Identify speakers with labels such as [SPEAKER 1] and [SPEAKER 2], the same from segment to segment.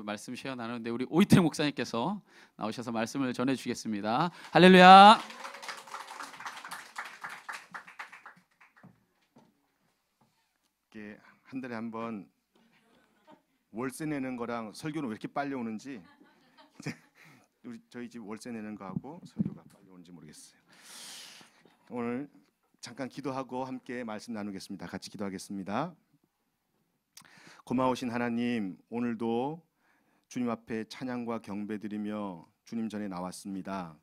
[SPEAKER 1] 말씀 쉐어 나누는데 우리 오이태 목사님께서 나오셔서 말씀을 전해 주시겠습니다. 할렐루야.
[SPEAKER 2] 이렇게 한 달에 한 번 월세 내는 거랑 설교는 왜 이렇게 빨리 오는지 저희 집 월세 내는 거하고 설교가 빨리 오는지 모르겠어요. 오늘 잠깐 기도하고 함께 말씀 나누겠습니다. 같이 기도하겠습니다. 고마우신 하나님, 오늘도 주님 앞에 찬양과 경배드리며 주님 전에 나왔습니다.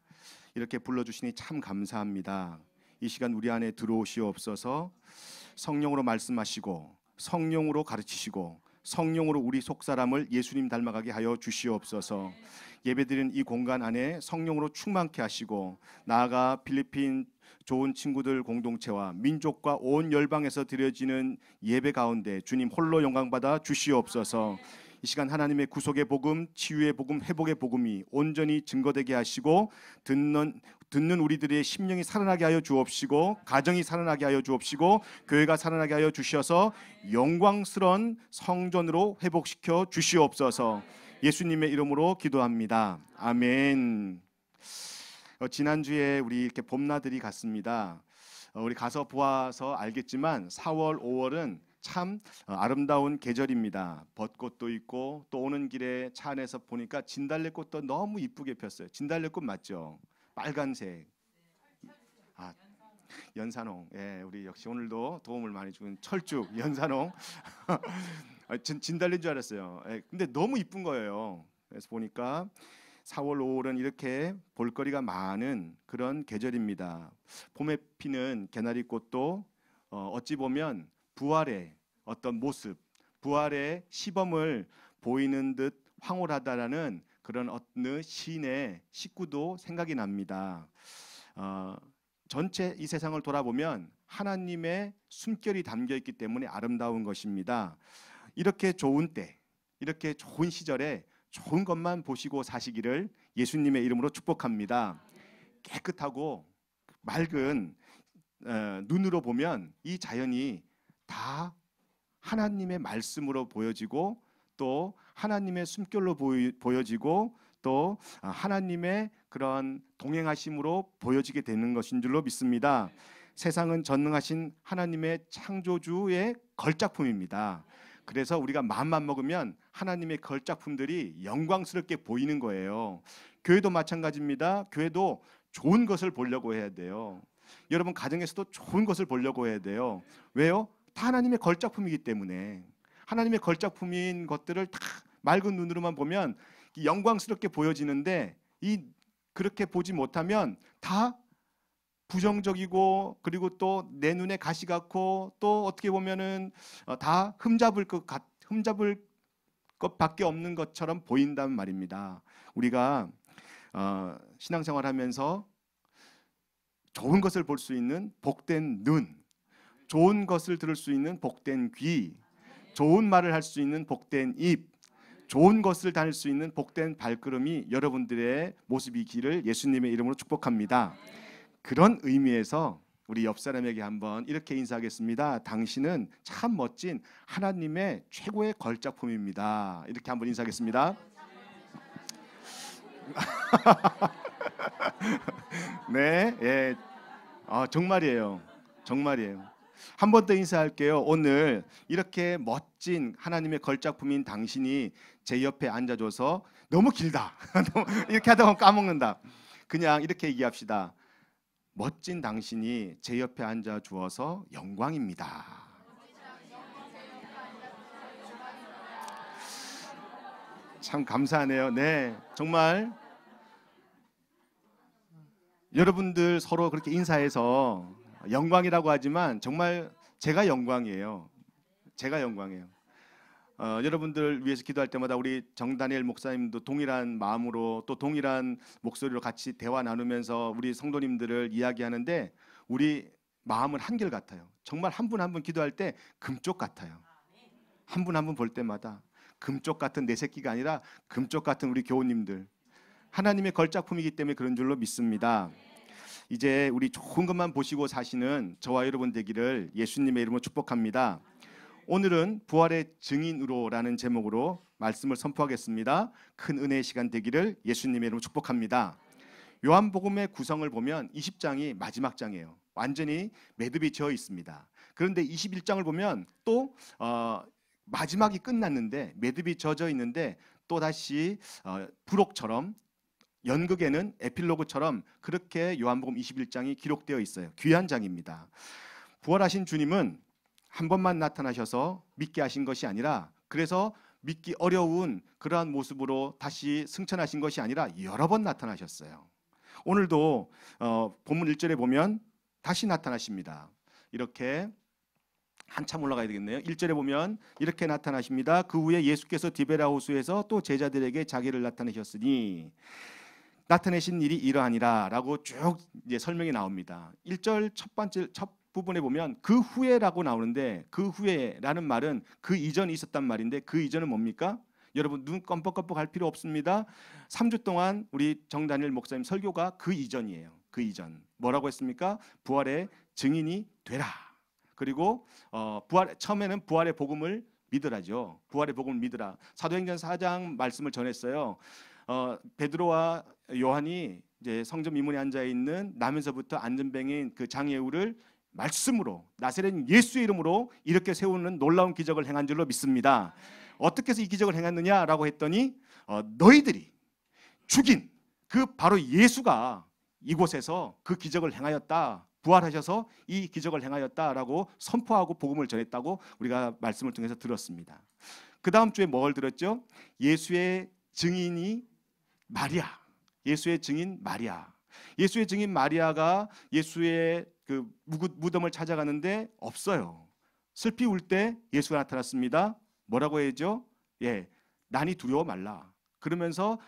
[SPEAKER 2] 이렇게 불러주시니 참 감사합니다. 이 시간 우리 안에 들어오시옵소서. 성령으로 말씀하시고 성령으로 가르치시고 성령으로 우리 속사람을 예수님 닮아가게 하여 주시옵소서. 예배드리는 이 공간 안에 성령으로 충만케 하시고 나아가 필리핀 좋은 친구들 공동체와 민족과 온 열방에서 드려지는 예배 가운데 주님 홀로 영광받아 주시옵소서. 이 시간 하나님의 구속의 복음, 치유의 복음, 회복의 복음이 온전히 증거되게 하시고 듣는 우리들의 심령이 살아나게 하여 주옵시고 가정이 살아나게 하여 주옵시고 교회가 살아나게 하여 주셔서 영광스러운 성전으로 회복시켜 주시옵소서. 예수님의 이름으로 기도합니다. 아멘. 지난주에 우리 이렇게 봄나들이 갔습니다. 우리 가서 보아서 알겠지만 4월, 5월은 참 아름다운 계절입니다. 벚꽃도 있고 또 오는 길에 차 안에서 보니까 진달래꽃도 너무 이쁘게 폈어요. 진달래꽃 맞죠? 빨간색. 연산홍. 예, 우리 역시 오늘도 도움을 많이 준 철쭉 연산홍. 진달래인 줄 알았어요. 예, 근데 너무 이쁜 거예요. 그래서 보니까 4월, 5월은 이렇게 볼거리가 많은 그런 계절입니다. 봄에 피는 개나리꽃도 어찌 보면 부활의 어떤 모습, 부활의 시범을 보이는 듯 황홀하다라는 그런 어느 시인의 식구도 생각이 납니다. 전체 이 세상을 돌아보면 하나님의 숨결이 담겨 있기 때문에 아름다운 것입니다. 이렇게 좋은 때, 이렇게 좋은 시절에 좋은 것만 보시고 사시기를 예수님의 이름으로 축복합니다. 깨끗하고 맑은 눈으로 보면 이 자연이 다 하나님의 말씀으로 보여지고 또 하나님의 숨결로 보여지고 또 하나님의 그런 동행하심으로 보여지게 되는 것인 줄로 믿습니다. 세상은 전능하신 하나님의 창조주의 걸작품입니다. 그래서 우리가 마음만 먹으면 하나님의 걸작품들이 영광스럽게 보이는 거예요. 교회도 마찬가지입니다. 교회도 좋은 것을 보려고 해야 돼요. 여러분 가정에서도 좋은 것을 보려고 해야 돼요. 왜요? 다 하나님의 걸작품이기 때문에. 하나님의 걸작품인 것들을 다 맑은 눈으로만 보면 영광스럽게 보여지는데 그렇게 보지 못하면 다 부정적이고 그리고 또 내 눈에 가시 같고 또 어떻게 보면은 다 흠잡을 것밖에 없는 것처럼 보인단 말입니다. 우리가 신앙생활하면서 좋은 것을 볼 수 있는 복된 눈, 좋은 것을 들을 수 있는 복된 귀, 좋은 말을 할 수 있는 복된 입, 좋은 것을 다닐 수 있는 복된 발걸음이 여러분들의 모습이기를 예수님의 이름으로 축복합니다. 그런 의미에서 우리 옆 사람에게 한번 이렇게 인사하겠습니다. 당신은 참 멋진 하나님의 최고의 걸작품입니다. 이렇게 한번 인사하겠습니다. 네, 예, 정말이에요. 정말이에요. 한 번 더 인사할게요. 오늘 이렇게 멋진 하나님의 걸작품인 당신이 제 옆에 앉아줘서 너무 길다. 이렇게 하다 보면 까먹는다. 그냥 이렇게 얘기합시다. 멋진 당신이 제 옆에 앉아 주어서 영광입니다. 참 감사하네요. 네, 정말 여러분들 서로 그렇게 인사해서 영광이라고 하지만 정말 제가 영광이에요. 제가 영광이에요. 여러분들 위해서 기도할 때마다 우리 정다니엘 목사님도 동일한 마음으로 또 동일한 목소리로 같이 대화 나누면서 우리 성도님들을 이야기하는데 우리 마음은 한결같아요. 정말 한 분 한 분 기도할 때 금쪽 같아요. 한 분 한 분 볼 때마다 금쪽 같은 내 새끼가 아니라 금쪽 같은 우리 교우님들, 하나님의 걸작품이기 때문에 그런 줄로 믿습니다. 이제 우리 좋은 것만 보시고 사시는 저와 여러분 되기를 예수님의 이름으로 축복합니다. 오늘은 부활의 증인으로라는 제목으로 말씀을 선포하겠습니다. 큰 은혜의 시간 되기를 예수님의 이름으로 축복합니다. 요한복음의 구성을 보면 20장이 마지막 장이에요. 완전히 매듭이 지어 있습니다. 그런데 21장을 보면 또 마지막이 끝났는데 매듭이 젖어 있는데 또 다시 부록처럼 연극에는 에필로그처럼 그렇게 요한복음 21장이 기록되어 있어요. 귀한 장입니다. 부활하신 주님은 한 번만 나타나셔서 믿게 하신 것이 아니라, 그래서 믿기 어려운 그러한 모습으로 다시 승천하신 것이 아니라 여러 번 나타나셨어요. 오늘도 본문 1절에 보면 다시 나타나십니다. 이렇게 한참 올라가야 되겠네요. 1절에 보면 이렇게 나타나십니다. 그 후에 예수께서 디베라 호수에서 또 제자들에게 자기를 나타내셨으니 나타내신 일이 이러하니라 라고 쭉 이제 설명이 나옵니다. 1절 첫 부분에 보면 그 후에라고 나오는데, 그 후에라는 말은 그 이전이 있었단 말인데 그 이전은 뭡니까? 여러분 눈 껌뻑껌뻑 할 필요 없습니다. 3주 동안 우리 정다니엘 목사님 설교가 그 이전이에요. 그 이전. 뭐라고 했습니까? 부활의 증인이 되라. 그리고 처음에는 부활의 복음을 믿으라죠. 부활의 복음을 믿으라. 사도행전 4장 말씀을 전했어요. 베드로와 요한이 이제 성전 미문에 앉아 있는 나면서부터 안전뱅인 그 장예우를 말씀으로, 나사렛 예수의 이름으로 이렇게 세우는 놀라운 기적을 행한 줄로 믿습니다. 어떻게 해서 이 기적을 행했느냐라고 했더니 너희들이 죽인 그 바로 예수가 이곳에서 그 기적을 행하였다. 부활하셔서 이 기적을 행하였다라고 선포하고 복음을 전했다고 우리가 말씀을 통해서 들었습니다. 그 다음 주에 뭘 들었죠? 예수의 증인이 마리아. 예수의 증인 마리아. 예수의 증인 마리아가 예수의 그 무덤을 찾아가는데 없어요. 슬피 울 때 예수가 나타났습니다. 뭐라고 해야죠? 난이 두려워 말라. 그러면서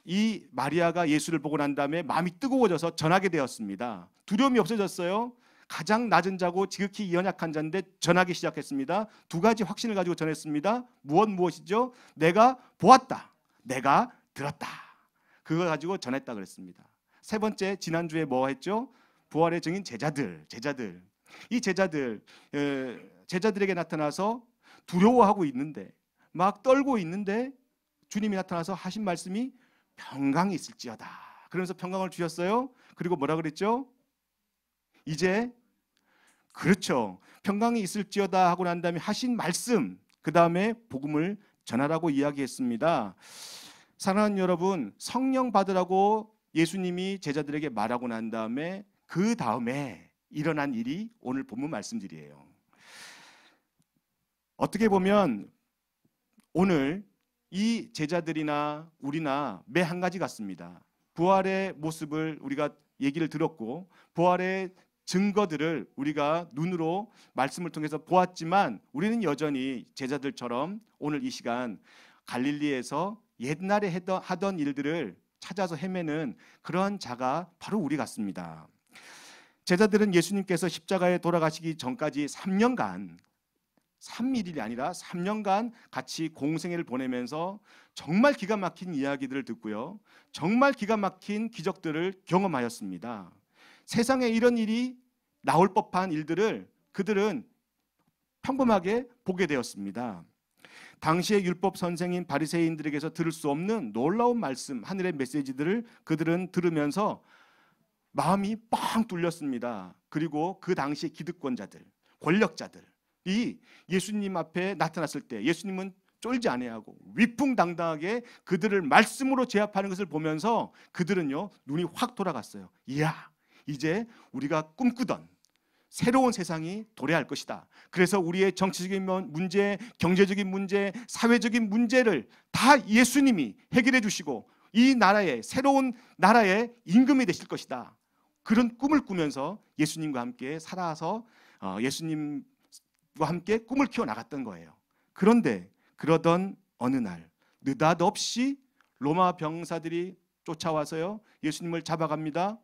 [SPEAKER 2] 이 마리아가 예수를 보고 난 다음에 마음이 뜨거워져서 전하게 되었습니다. 두려움이 없어졌어요. 가장 낮은 자고 지극히 연약한 자인데 전하기 시작했습니다. 두 가지 확신을 가지고 전했습니다. 무엇이죠? 내가 보았다. 내가 들었다. 그거 가지고 전했다 그랬습니다. 세 번째, 지난주에 뭐 했죠? 부활의 증인 제자들. 이 제자들에게 나타나서 두려워하고 있는데, 막 떨고 있는데 주님이 나타나서 하신 말씀이 평강이 있을지어다. 그러면서 평강을 주셨어요. 그리고 뭐라 그랬죠? 이제 그렇죠. 평강이 있을지어다 하고 난 다음에 하신 말씀, 그 다음에 복음을 전하라고 이야기했습니다. 사랑하는 여러분, 성령 받으라고 예수님이 제자들에게 말하고 난 다음에 그 다음에 일어난 일이 오늘 본문 말씀들이에요. 어떻게 보면 오늘 이 제자들이나 우리나 매 한 가지 같습니다. 부활의 모습을 우리가 얘기를 들었고 부활의 증거들을 우리가 눈으로 말씀을 통해서 보았지만 우리는 여전히 제자들처럼 오늘 이 시간 갈릴리에서 옛날에 하던 일들을 찾아서 헤매는 그러한 자가 바로 우리 같습니다. 제자들은 예수님께서 십자가에 돌아가시기 전까지 3년간 3일이 아니라 3년간 같이 공생애를 보내면서 정말 기가 막힌 이야기들을 듣고요. 정말 기가 막힌 기적들을 경험하였습니다. 세상에 이런 일이 나올 법한 일들을 그들은 평범하게 보게 되었습니다. 당시의 율법 선생인 바리새인들에게서 들을 수 없는 놀라운 말씀, 하늘의 메시지들을 그들은 들으면서 마음이 뻥 뚫렸습니다. 그리고 그 당시의 기득권자들, 권력자들이 예수님 앞에 나타났을 때 예수님은 쫄지 아니하고 위풍당당하게 그들을 말씀으로 제압하는 것을 보면서 그들은요 눈이 확 돌아갔어요. 이야, 이제 우리가 꿈꾸던 새로운 세상이 도래할 것이다. 그래서 우리의 정치적인 문제, 경제적인 문제, 사회적인 문제를 다 예수님이 해결해 주시고 이 나라의 새로운 나라의 임금이 되실 것이다. 그런 꿈을 꾸면서 예수님과 함께 살아서 예수님과 함께 꿈을 키워 나갔던 거예요. 그런데 그러던 어느 날 느닷없이 로마 병사들이 쫓아와서요 예수님을 잡아갑니다.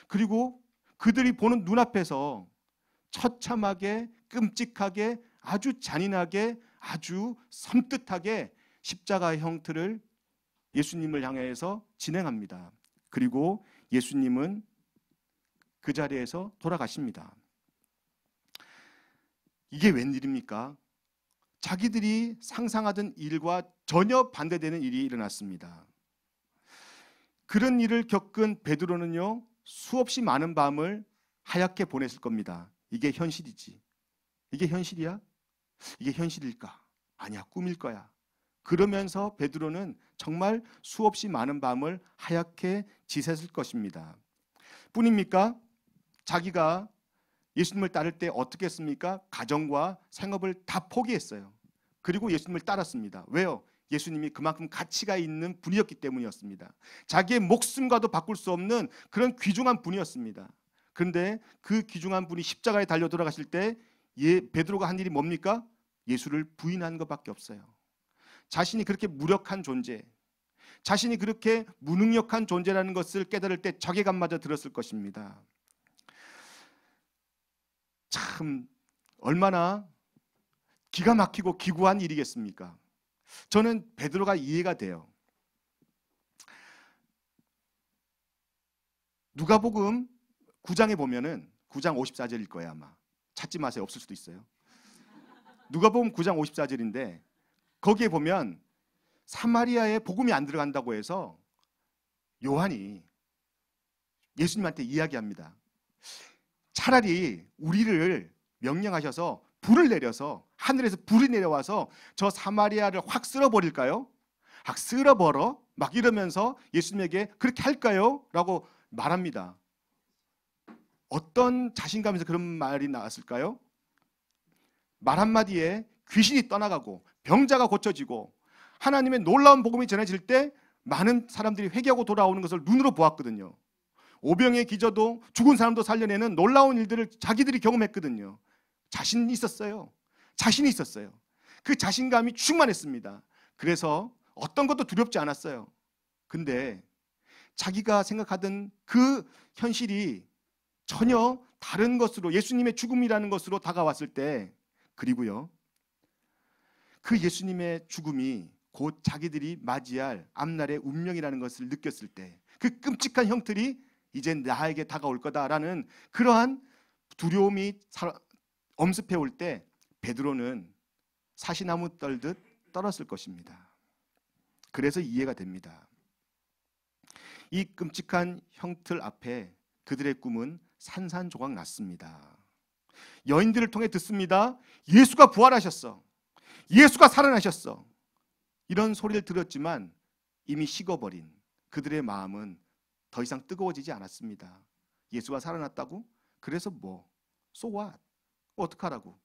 [SPEAKER 2] 그리고 그들이 보는 눈앞에서 처참하게, 끔찍하게, 아주 잔인하게, 아주 섬뜩하게 십자가의 형틀을 예수님을 향해서 진행합니다. 그리고 예수님은 그 자리에서 돌아가십니다. 이게 웬일입니까? 자기들이 상상하던 일과 전혀 반대되는 일이 일어났습니다. 그런 일을 겪은 베드로는요, 수없이 많은 밤을 하얗게 보냈을 겁니다. 이게 현실이지. 이게 현실이야? 이게 현실일까? 아니야, 꿈일 거야. 그러면서 베드로는 정말 수없이 많은 밤을 하얗게 지새을 것입니다. 뿐입니까? 자기가 예수님을 따를 때 어떻게 했습니까? 가정과 생업을 다 포기했어요. 그리고 예수님을 따랐습니다. 왜요? 예수님이 그만큼 가치가 있는 분이었기 때문이었습니다. 자기의 목숨과도 바꿀 수 없는 그런 귀중한 분이었습니다. 그런데 그 귀중한 분이 십자가에 달려 돌아가실 때 베드로가 한 일이 뭡니까? 예수를 부인한 것밖에 없어요. 자신이 그렇게 무력한 존재, 자신이 그렇게 무능력한 존재라는 것을 깨달을 때 자괴감마저 들었을 것입니다. 참 얼마나 기가 막히고 기구한 일이겠습니까? 저는 베드로가 이해가 돼요. 누가복음 9장에 보면은 9장 54절일 거예요. 아마 찾지 마세요. 없을 수도 있어요. 누가복음 9장 54절인데 거기에 보면 사마리아에 복음이 안 들어간다고 해서 요한이 예수님한테 이야기합니다. 차라리 우리를 명령하셔서 불을 내려서 하늘에서 불이 내려와서 저 사마리아를 확 쓸어버릴까요? 확 쓸어버려? 막 이러면서 예수님에게 그렇게 할까요? 라고 말합니다. 어떤 자신감에서 그런 말이 나왔을까요? 말 한마디에 귀신이 떠나가고 병자가 고쳐지고 하나님의 놀라운 복음이 전해질 때 많은 사람들이 회개하고 돌아오는 것을 눈으로 보았거든요. 오병의 기저도 죽은 사람도 살려내는 놀라운 일들을 자기들이 경험했거든요. 자신이 있었어요. 자신이 있었어요. 그 자신감이 충만했습니다. 그래서 어떤 것도 두렵지 않았어요. 근데 자기가 생각하던 그 현실이 전혀 다른 것으로 예수님의 죽음이라는 것으로 다가왔을 때, 그리고요 그 예수님의 죽음이 곧 자기들이 맞이할 앞날의 운명이라는 것을 느꼈을 때, 그 끔찍한 형틀이 이제 나에게 다가올 거다라는 그러한 두려움이 엄습해 올 때 베드로는 사시나무 떨듯 떨었을 것입니다. 그래서 이해가 됩니다. 이 끔찍한 형틀 앞에 그들의 꿈은 산산조각 났습니다. 여인들을 통해 듣습니다. 예수가 부활하셨어. 예수가 살아나셨어. 이런 소리를 들었지만 이미 식어버린 그들의 마음은 더 이상 뜨거워지지 않았습니다. 예수가 살아났다고? 그래서 뭐? So what? 어떡하라고?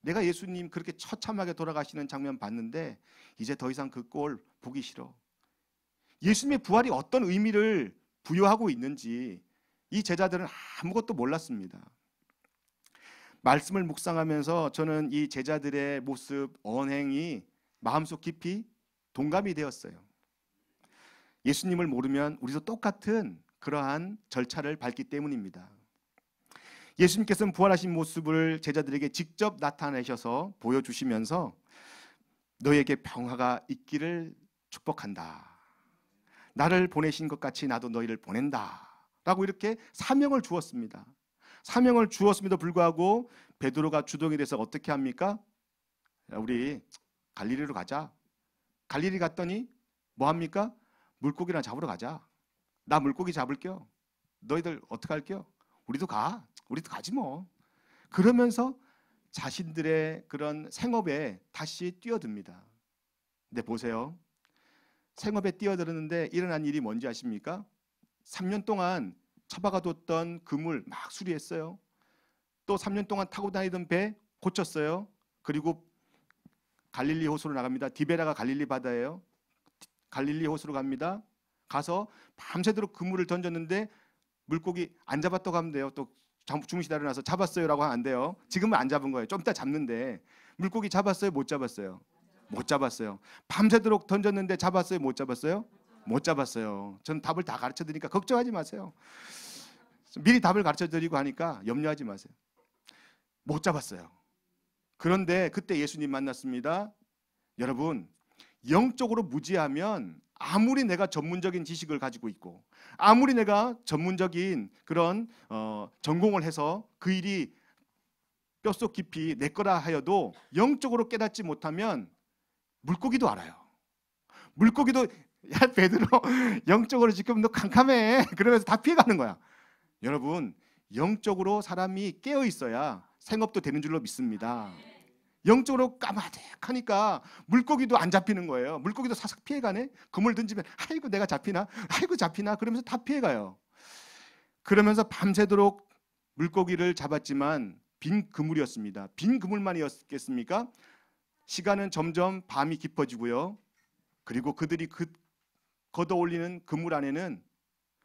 [SPEAKER 2] 내가 예수님 그렇게 처참하게 돌아가시는 장면 봤는데 이제 더 이상 그 꼴 보기 싫어. 예수님의 부활이 어떤 의미를 부여하고 있는지 이 제자들은 아무것도 몰랐습니다. 말씀을 묵상하면서 저는 이 제자들의 모습, 언행이 마음속 깊이 동감이 되었어요. 예수님을 모르면 우리도 똑같은 그러한 절차를 밟기 때문입니다. 예수님께서는 부활하신 모습을 제자들에게 직접 나타내셔서 보여주시면서 너에게 평화가 있기를 축복한다. 나를 보내신 것 같이 나도 너희를 보낸다. 라고 이렇게 사명을 주었습니다. 사명을 주었음에도 불구하고 베드로가 주동이 돼서 어떻게 합니까? 우리 갈릴리로 가자. 갈릴리 갔더니 뭐 합니까? 물고기나 잡으러 가자. 나 물고기 잡을게요. 너희들 어떻게 할게요? 우리도 가. 우리도 가지 뭐. 그러면서 자신들의 그런 생업에 다시 뛰어듭니다. 근데 보세요. 생업에 뛰어들었는데 일어난 일이 뭔지 아십니까? 3년 동안 처박아뒀던 그물 막 수리했어요. 또 3년 동안 타고 다니던 배 고쳤어요. 그리고 갈릴리 호수로 나갑니다. 디베라가 갈릴리 바다예요. 갈릴리 호수로 갑니다. 가서 밤새도록 그물을 던졌는데 물고기 안 잡았다고 하면 돼요. 또 주무시다 일어나서 잡았어요라고 하면 안 돼요. 지금은 안 잡은 거예요. 좀 이따 잡는데 물고기 잡았어요? 못 잡았어요? 못 잡았어요. 밤새도록 던졌는데 잡았어요? 못 잡았어요? 못 잡았어요. 저는 답을 다 가르쳐 드리니까 걱정하지 마세요. 미리 답을 가르쳐 드리고 하니까 염려하지 마세요. 못 잡았어요. 그런데 그때 예수님 만났습니다. 여러분, 영적으로 무지하면 아무리 내가 전문적인 지식을 가지고 있고 아무리 내가 전문적인 그런 전공을 해서 그 일이 뼛속 깊이 내 거라 하여도 영적으로 깨닫지 못하면 물고기도 알아요. 물고기도 야 베드로 영적으로 지금 너 캄캄해 그러면서 다 피해가는 거야. 여러분 영적으로 사람이 깨어 있어야 생업도 되는 줄로 믿습니다. 영적으로 까마득하니까 물고기도 안 잡히는 거예요. 물고기도 사삭 피해가네. 그물 던지면 아이고 내가 잡히나 아이고 잡히나 그러면서 다 피해가요. 그러면서 밤새도록 물고기를 잡았지만 빈 그물이었습니다. 빈 그물만이었겠습니까? 시간은 점점 밤이 깊어지고요. 그리고 그들이 걷어 올리는 그물 안에는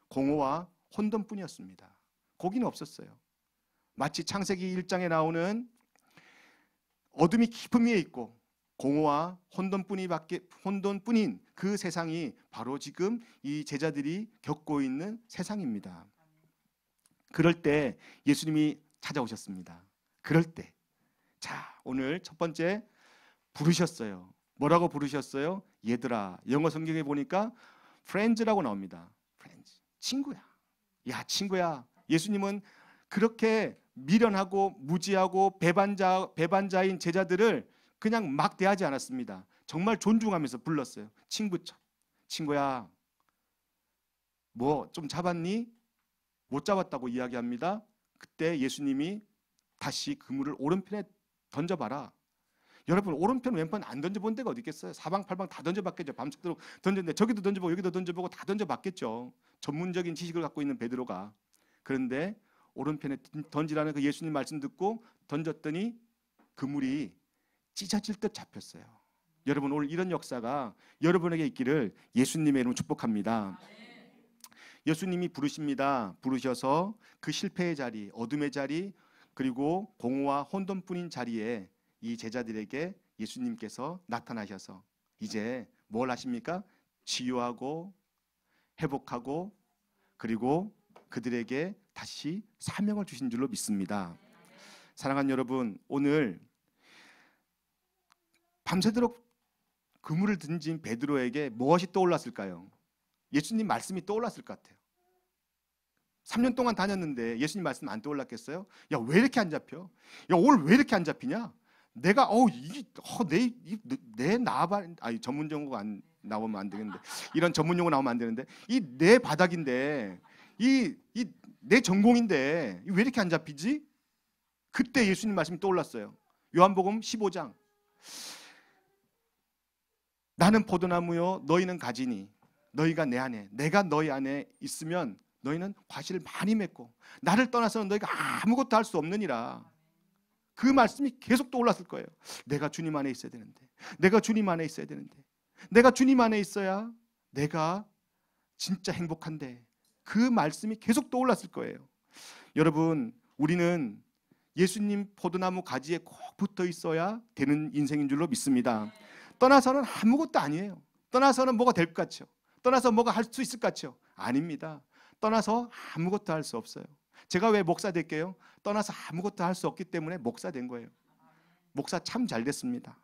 [SPEAKER 2] 공허와 혼돈뿐이었습니다. 고기는 없었어요. 마치 창세기 1장에 나오는 어둠이 깊음 위에 있고 공허와 혼돈뿐인 그 세상이 바로 지금 이 제자들이 겪고 있는 세상입니다. 그럴 때 예수님이 찾아오셨습니다. 그럴 때, 자 오늘 첫 번째 부르셨어요. 뭐라고 부르셨어요? 얘들아. 영어 성경에 보니까 friends라고 나옵니다. friends, 친구야. 야 친구야. 예수님은 그렇게 미련하고 무지하고 배반자인 제자들을 그냥 막 대하지 않았습니다. 정말 존중하면서 불렀어요. 친구처럼. 친구야, 뭐 좀 잡았니? 못 잡았다고 이야기합니다. 그때 예수님이 다시 그물을 오른편에 던져봐라. 여러분 오른편 왼편 안 던져본 데가 어디 있겠어요? 사방팔방 다 던져봤겠죠. 밤새도록 던졌는데 저기도 던져보고 여기도 던져보고 다 던져봤겠죠. 전문적인 지식을 갖고 있는 베드로가. 그런데 오른편에 던지라는 그 예수님 말씀 듣고 던졌더니 그물이 찢어질 듯 잡혔어요. 여러분 오늘 이런 역사가 여러분에게 있기를 예수님의 이름으로 축복합니다. 예수님이 부르십니다. 부르셔서 그 실패의 자리, 어둠의 자리, 그리고 공허와 혼돈뿐인 자리에 이 제자들에게 예수님께서 나타나셔서 이제 뭘 하십니까? 치유하고 회복하고 그리고 그들에게 다시 사명을 주신 줄로 믿습니다. 사랑하는 여러분, 오늘 밤새도록 그물을 던진 베드로에게 무엇이 떠올랐을까요? 예수님 말씀이 떠올랐을 것 같아요. 3년 동안 다녔는데 예수님 말씀 안 떠올랐겠어요? 야, 왜 이렇게 안 잡혀? 야, 오늘 왜 이렇게 안 잡히냐? 내가 내 나발 아니 전문 용어가 안 나오면 안 되겠는데 이런 전문 용어 나오면 안 되는데 이 내 바닥인데 이 내 전공인데 왜 이렇게 안 잡히지? 그때 예수님 말씀이 떠올랐어요. 요한복음 15장. 나는 포도나무요 너희는 가지니 너희가 내 안에 내가 너희 안에 있으면 너희는 과실을 많이 맺고 나를 떠나서는 너희가 아무것도 할 수 없느니라. 그 말씀이 계속 떠올랐을 거예요. 내가 주님 안에 있어야 되는데 내가 주님 안에 있어야 되는데 내가 주님 안에 있어야 내가 진짜 행복한데 그 말씀이 계속 떠올랐을 거예요. 여러분 우리는 예수님 포도나무 가지에 꼭 붙어 있어야 되는 인생인 줄로 믿습니다. 떠나서는 아무것도 아니에요. 떠나서는 뭐가 될 것 같죠? 떠나서 뭐가 할 수 있을 것 같죠? 아닙니다. 떠나서 아무것도 할 수 없어요. 제가 왜 목사 될게요? 떠나서 아무것도 할 수 없기 때문에 목사 된 거예요. 목사 참 잘 됐습니다.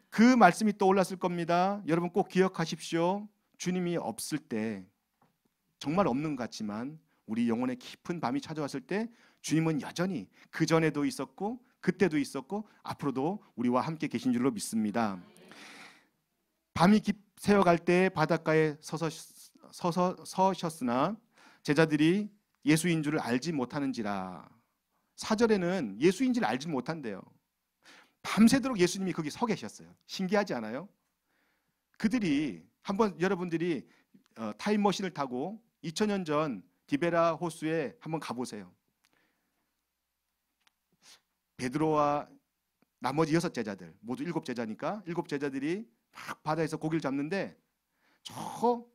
[SPEAKER 2] 그 말씀이 떠올랐을 겁니다. 여러분 꼭 기억하십시오. 주님이 없을 때 정말 없는 것 같지만 우리 영혼의 깊은 밤이 찾아왔을 때 주님은 여전히 그 전에도 있었고 그때도 있었고 앞으로도 우리와 함께 계신 줄로 믿습니다. 밤이 새어갈 때 바닷가에 서셨으나 제자들이 예수인 줄을 알지 못하는지라. 4절에는 예수인 줄 알지 못한대요. 밤새도록 예수님이 거기 서 계셨어요. 신기하지 않아요? 그들이 한번 여러분들이 타임머신을 타고 2000년 전 디베라 호수에 한번 가보세요. 베드로와 나머지 6제자들 모두 7제자니까 7제자들이 막 바다에서 고기를 잡는데 저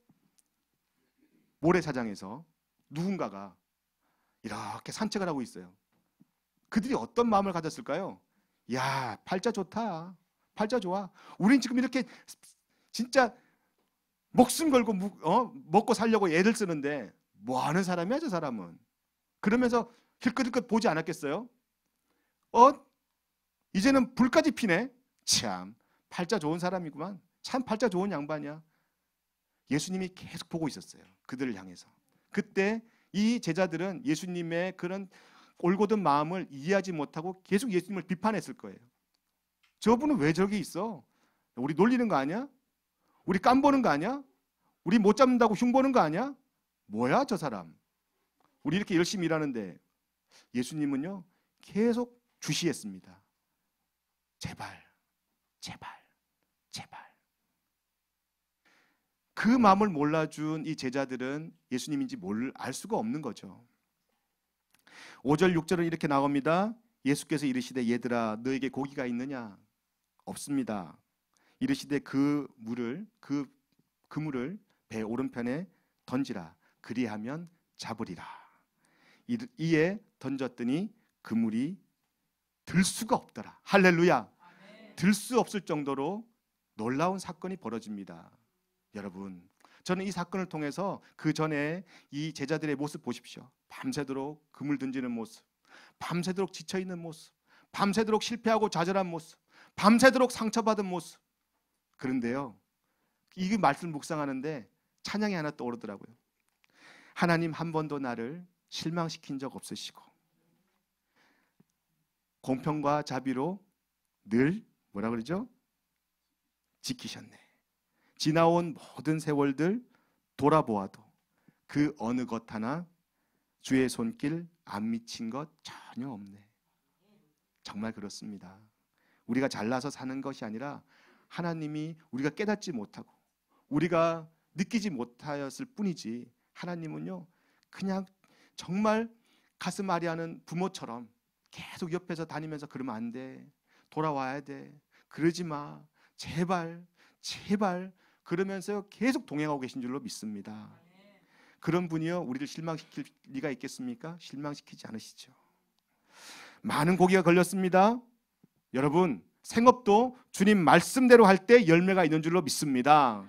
[SPEAKER 2] 모래사장에서 누군가가 이렇게 산책을 하고 있어요. 그들이 어떤 마음을 가졌을까요? 야, 팔자 좋다. 팔자 좋아. 우린 지금 이렇게 진짜 목숨 걸고 먹고 살려고 애를 쓰는데 뭐 하는 사람이야 저 사람은. 그러면서 힐끗힐끗 보지 않았겠어요? 이제는 불까지 피네. 참 팔자 좋은 사람이구만. 참 팔자 좋은 양반이야. 예수님이 계속 보고 있었어요. 그들을 향해서. 그때 이 제자들은 예수님의 그런 올곧은 마음을 이해하지 못하고 계속 예수님을 비판했을 거예요. 저분은 왜 저기 있어? 우리 놀리는 거 아니야? 우리 깜보는 거 아니야? 우리 못 잡는다고 흉보는 거 아니야? 뭐야 저 사람? 우리 이렇게 열심히 일하는데. 예수님은요 계속 주시했습니다. 제발, 제발, 제발. 그 마음을 몰라준 이 제자들은 예수님인지 알 수가 없는 거죠. 5절 6절은 이렇게 나옵니다. 예수께서 이르시되 얘들아 너에게 고기가 있느냐? 없습니다. 이르시되 그 그물을 배 오른편에 던지라. 그리하면 잡으리라. 이에 던졌더니 그물이 들 수가 없더라. 할렐루야. 들 수 없을 정도로 놀라운 사건이 벌어집니다. 여러분, 저는 이 사건을 통해서 그 전에 이 제자들의 모습 보십시오. 밤새도록 그물 던지는 모습, 밤새도록 지쳐있는 모습, 밤새도록 실패하고 좌절한 모습, 밤새도록 상처받은 모습. 그런데요, 이 말씀을 묵상하는데 찬양이 하나 떠오르더라고요. 하나님 한 번도 나를 실망시킨 적 없으시고 공평과 자비로 늘 뭐라 그러죠? 지키셨네. 지나온 모든 세월들 돌아보아도 그 어느 것 하나 주의 손길 안 미친 것 전혀 없네. 정말 그렇습니다. 우리가 잘나서 사는 것이 아니라 하나님이 우리가 깨닫지 못하고 우리가 느끼지 못하였을 뿐이지, 하나님은요 그냥 정말 가슴 아리하는 부모처럼 계속 옆에서 다니면서 그러면 안 돼, 돌아와야 돼, 그러지 마, 제발 제발 그러면서 계속 동행하고 계신 줄로 믿습니다. 그런 분이요 우리를 실망시킬 리가 있겠습니까? 실망시키지 않으시죠. 많은 고기가 걸렸습니다. 여러분, 생업도 주님 말씀대로 할 때 열매가 있는 줄로 믿습니다.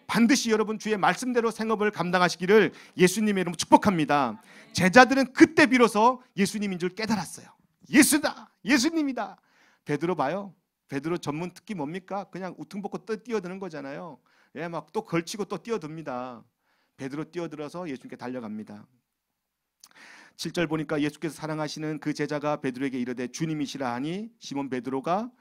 [SPEAKER 2] 반드시 여러분 주의 말씀대로 생업을 감당하시기를 예수님의 이름으로 축복합니다. 제자들은 그때 비로소 예수님인 줄 깨달았어요. 예수다, 예수님이다. 베드로 봐요. 베드로 전문 특기 뭡니까? 그냥 우퉁벗고 뛰어드는 거잖아요. 예, 막 또 걸치고 또 뛰어듭니다. 베드로 뛰어들어서 예수님께 달려갑니다. 7절 보니까 예수께서 사랑하시는 그 제자가 베드로에게 이르되 주님이시라 하니 시몬 베드로가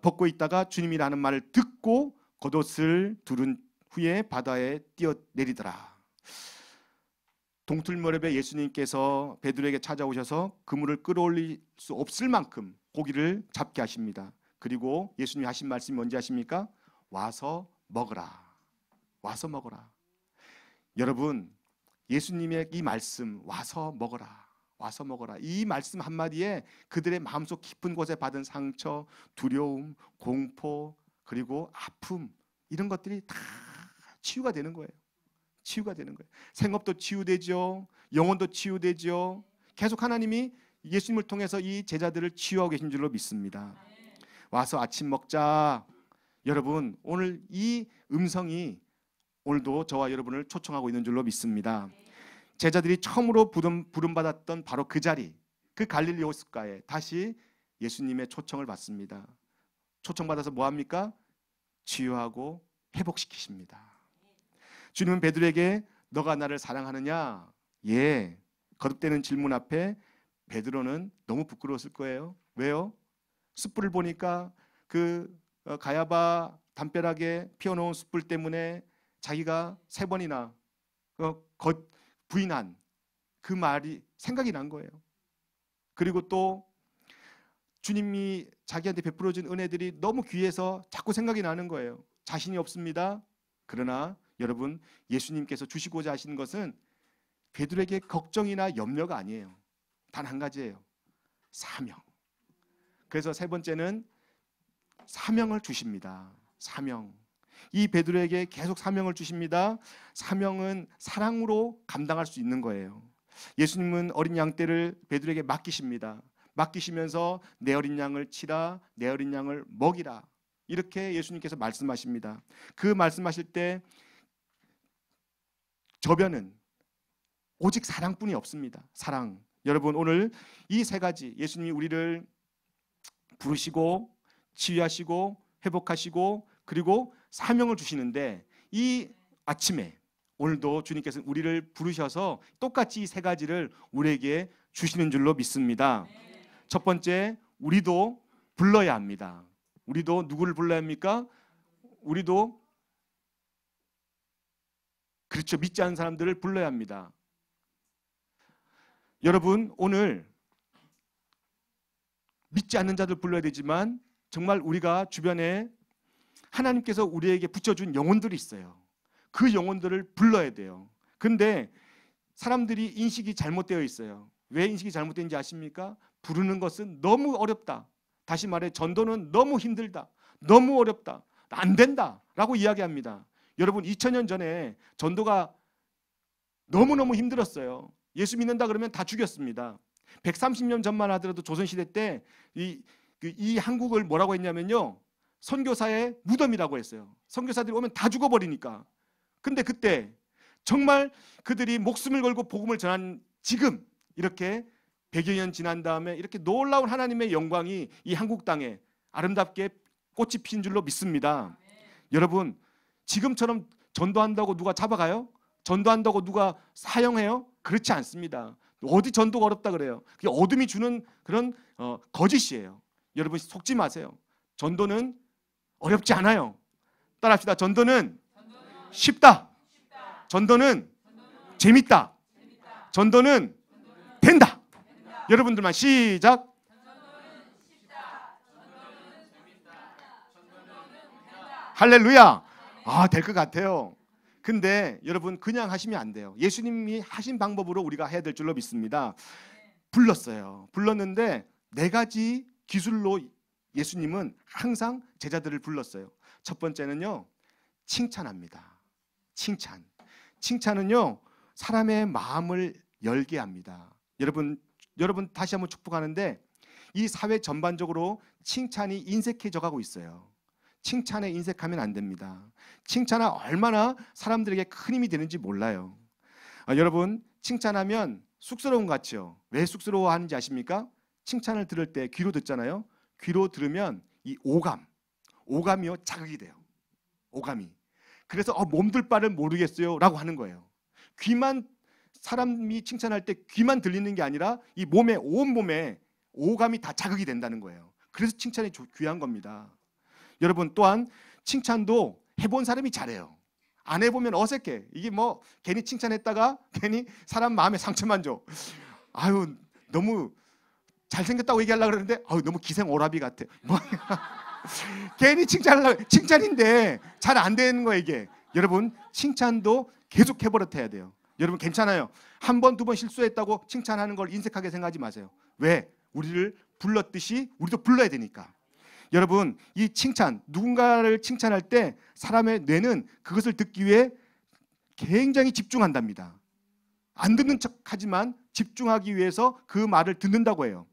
[SPEAKER 2] 벗고 있다가 주님이라는 말을 듣고 겉옷을 두른 후에 바다에 뛰어내리더라. 동틀무렵에 예수님께서 베드로에게 찾아오셔서 그물을 끌어올릴 수 없을 만큼 고기를 잡게 하십니다. 그리고 예수님이 하신 말씀이 뭔지 아십니까? 와서 먹으라. 와서 먹어라. 여러분, 예수님의 이 말씀 와서 먹어라, 와서 먹어라, 이 말씀 한마디에 그들의 마음속 깊은 곳에 받은 상처, 두려움, 공포, 그리고 아픔, 이런 것들이 다 치유가 되는 거예요. 치유가 되는 거예요. 생업도 치유되죠. 영혼도 치유되죠. 계속 하나님이 예수님을 통해서 이 제자들을 치유하고 계신 줄로 믿습니다. 와서 아침 먹자. 여러분, 오늘 이 음성이 오늘도 저와 여러분을 초청하고 있는 줄로 믿습니다. 제자들이 처음으로 부름받았던 바로 그 자리, 그 갈릴리 호숫가에 다시 예수님의 초청을 받습니다. 초청받아서 뭐합니까? 치유하고 회복시키십니다. 주님은 베드로에게 너가 나를 사랑하느냐? 예. 거듭되는 질문 앞에 베드로는 너무 부끄러웠을 거예요. 왜요? 숯불을 보니까 그 가야바 담벼락에 피워놓은 숯불 때문에 자기가 3번이나 부인한 그 말이 생각이 난 거예요. 그리고 또 주님이 자기한테 베풀어준 은혜들이 너무 귀해서 자꾸 생각이 나는 거예요. 자신이 없습니다. 그러나 여러분, 예수님께서 주시고자 하시는 것은 베드로에게 걱정이나 염려가 아니에요. 단 한 가지예요. 사명. 그래서 3번째는 사명을 주십니다. 사명. 이 베드로에게 계속 사명을 주십니다. 사명은 사랑으로 감당할 수 있는 거예요. 예수님은 어린 양떼를 베드로에게 맡기십니다. 맡기시면서 내 어린 양을 치라, 내 어린 양을 먹이라, 이렇게 예수님께서 말씀하십니다. 그 말씀하실 때 저변은 오직 사랑뿐이 없습니다. 사랑. 여러분, 오늘 이 3가지 예수님이 우리를 부르시고 치유하시고 회복하시고 그리고 사명을 주시는데, 이 아침에 오늘도 주님께서 우리를 부르셔서 똑같이 이 3가지를 우리에게 주시는 줄로 믿습니다. 첫 번째, 우리도 불러야 합니다. 우리도 누구를 불러야 합니까? 우리도 그렇죠. 믿지 않는 사람들을 불러야 합니다. 여러분, 오늘 믿지 않는 자들 불러야 되지만 정말 우리가 주변에 하나님께서 우리에게 붙여준 영혼들이 있어요. 그 영혼들을 불러야 돼요. 근데 사람들이 인식이 잘못되어 있어요. 왜 인식이 잘못된지 아십니까? 부르는 것은 너무 어렵다. 다시 말해 전도는 너무 힘들다. 너무 어렵다. 안 된다 라고 이야기합니다. 여러분, 2000년 전에 전도가 너무너무 힘들었어요. 예수 믿는다 그러면 다 죽였습니다. 130년 전만 하더라도 조선시대 때 이 한국을 뭐라고 했냐면요, 선교사의 무덤이라고 했어요. 선교사들이 오면 다 죽어버리니까. 근데 그때 정말 그들이 목숨을 걸고 복음을 전한 지금 이렇게 100여 년 지난 다음에 이렇게 놀라운 하나님의 영광이 이 한국 땅에 아름답게 꽃이 핀 줄로 믿습니다. 여러분, 지금처럼 전도한다고 누가 잡아가요? 전도한다고 누가 사형해요? 그렇지 않습니다. 어디 전도가 어렵다 그래요? 그게 어둠이 주는 그런 거짓이에요. 여러분, 속지 마세요. 전도는 어렵지 않아요. 따라합시다. 전도는 쉽다. 전도는 재밌다. 전도는 된다. 여러분들만 시작. 할렐루야. 될 것 같아요. 근데 여러분, 그냥 하시면 안 돼요. 예수님이 하신 방법으로 우리가 해야 될 줄로 믿습니다. 불렀어요. 불렀는데 네 가지 기술로 예수님은 항상 제자들을 불렀어요. 첫 번째는요, 칭찬합니다. 칭찬. 칭찬은요, 사람의 마음을 열게 합니다. 여러분 다시 한번 축복하는데 이 사회 전반적으로 칭찬이 인색해져 가고 있어요. 칭찬에 인색하면 안 됩니다. 칭찬은 얼마나 사람들에게 큰 힘이 되는지 몰라요. 여러분, 칭찬하면 쑥스러운 것 같죠? 왜 쑥스러워하는지 아십니까? 칭찬을 들을 때 귀로 듣잖아요. 귀로 들으면 이 오감이요, 자극이 돼요. 오감이. 그래서 몸둘 바를 모르겠어요 라고 하는 거예요. 귀만, 사람이 칭찬할 때 귀만 들리는 게 아니라 이 몸에, 온몸에 오감이 다 자극이 된다는 거예요. 그래서 칭찬이 귀한 겁니다. 여러분, 또한 칭찬도 해본 사람이 잘해요. 안 해보면 어색해. 이게 뭐 괜히 칭찬했다가 괜히 사람 마음에 상처만 줘. 아유, 너무 잘생겼다고 얘기하려고 그러는데 너무 기생오라비 같아. 뭐 괜히 칭찬인데 잘 안 되는 거예요, 이게. 여러분, 칭찬도 계속 해버릇해야 돼요. 여러분, 괜찮아요. 한 번, 두 번 실수했다고 칭찬하는 걸 인색하게 생각하지 마세요. 왜? 우리를 불렀듯이 우리도 불러야 되니까. 여러분, 이 칭찬, 누군가를 칭찬할 때 사람의 뇌는 그것을 듣기 위해 굉장히 집중한답니다. 안 듣는 척하지만 집중하기 위해서 그 말을 듣는다고 해요.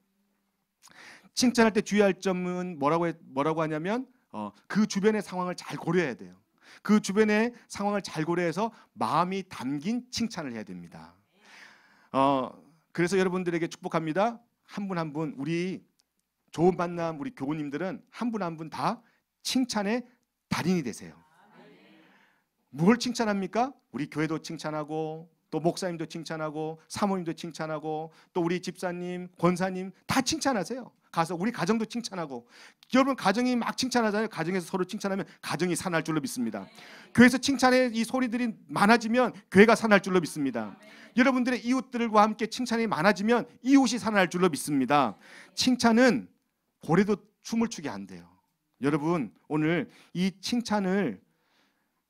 [SPEAKER 2] 칭찬할 때 주의할 점은 뭐라고 하냐면 그 주변의 상황을 잘 고려해야 돼요. 그 주변의 상황을 잘 고려해서 마음이 담긴 칭찬을 해야 됩니다. 그래서 여러분들에게 축복합니다. 한 분 한 분, 우리 좋은 만남, 우리 교우님들은 한 분 한 분 다 칭찬의 달인이 되세요. 뭘 칭찬합니까? 우리 교회도 칭찬하고, 또 목사님도 칭찬하고, 사모님도 칭찬하고, 또 우리 집사님, 권사님 다 칭찬하세요. 가서 우리 가정도 칭찬하고. 여러분, 가정이 막 칭찬하잖아요. 가정에서 서로 칭찬하면 가정이 산할 줄로 믿습니다. 교회에서 칭찬의 이 소리들이 많아지면 교회가 산할 줄로 믿습니다. 여러분들의 이웃들과 함께 칭찬이 많아지면 이웃이 산할 줄로 믿습니다. 칭찬은 고래도 춤을 추게 한대요. 여러분, 오늘 이 칭찬을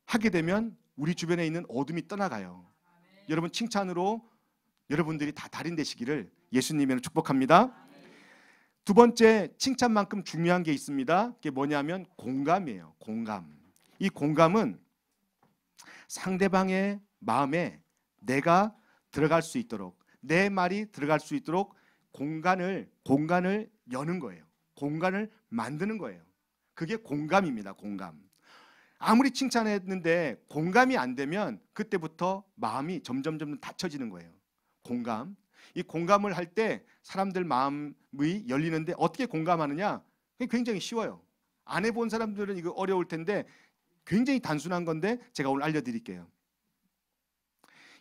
[SPEAKER 2] 하게 되면 우리 주변에 있는 어둠이 떠나가요. 여러분, 칭찬으로 여러분들이 다 달인 되시기를 예수님으로 축복합니다. 두 번째, 칭찬만큼 중요한 게 있습니다. 그게 뭐냐면 공감이에요. 공감. 이 공감은 상대방의 마음에 내가 들어갈 수 있도록, 내 말이 들어갈 수 있도록 공간을 여는 거예요. 공간을 만드는 거예요. 그게 공감입니다. 공감. 아무리 칭찬했는데 공감이 안 되면 그때부터 마음이 점점 닫혀지는 거예요. 공감. 이 공감을 할 때 사람들 마음이 열리는데 어떻게 공감하느냐? 굉장히 쉬워요. 안 해본 사람들은 이거 어려울 텐데 굉장히 단순한 건데 제가 오늘 알려드릴게요.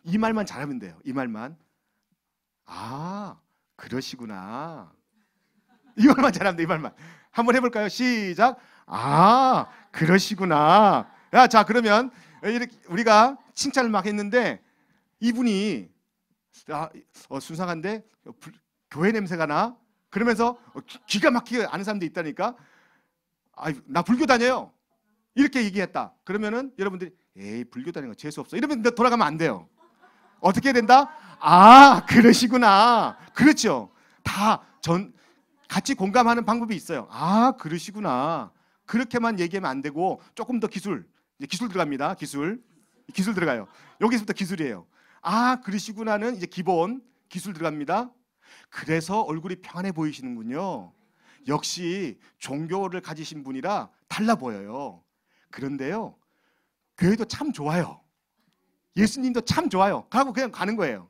[SPEAKER 2] 이 말만 잘하면 돼요. 이 말만. 그러시구나. 이 말만 잘합니다. 이 말만. 한번 해볼까요? 시작. 아, 그러시구나. 야, 자, 그러면 이렇게 우리가 칭찬을 막 했는데 이분이 순상한데 교회 냄새가 나? 그러면서 기가 막히게 아는 사람도 있다니까. 나 불교 다녀요. 이렇게 얘기했다. 그러면은 여러분들이 에이, 불교 다니는 거 재수 없어. 이러면 돌아가면 안 돼요. 어떻게 된다? 아, 그러시구나. 그렇죠. 같이 공감하는 방법이 있어요. 아, 그러시구나. 그렇게만 얘기하면 안 되고 조금 더 기술 들어갑니다. 기술 들어가요. 여기서부터 기술이에요. 아, 그러시구나는 이제 기본 기술 들어갑니다. 그래서 얼굴이 평안해 보이시는군요. 역시 종교를 가지신 분이라 달라 보여요. 그런데요, 교회도 참 좋아요. 예수님도 참 좋아요. 하고 그냥 가는 거예요.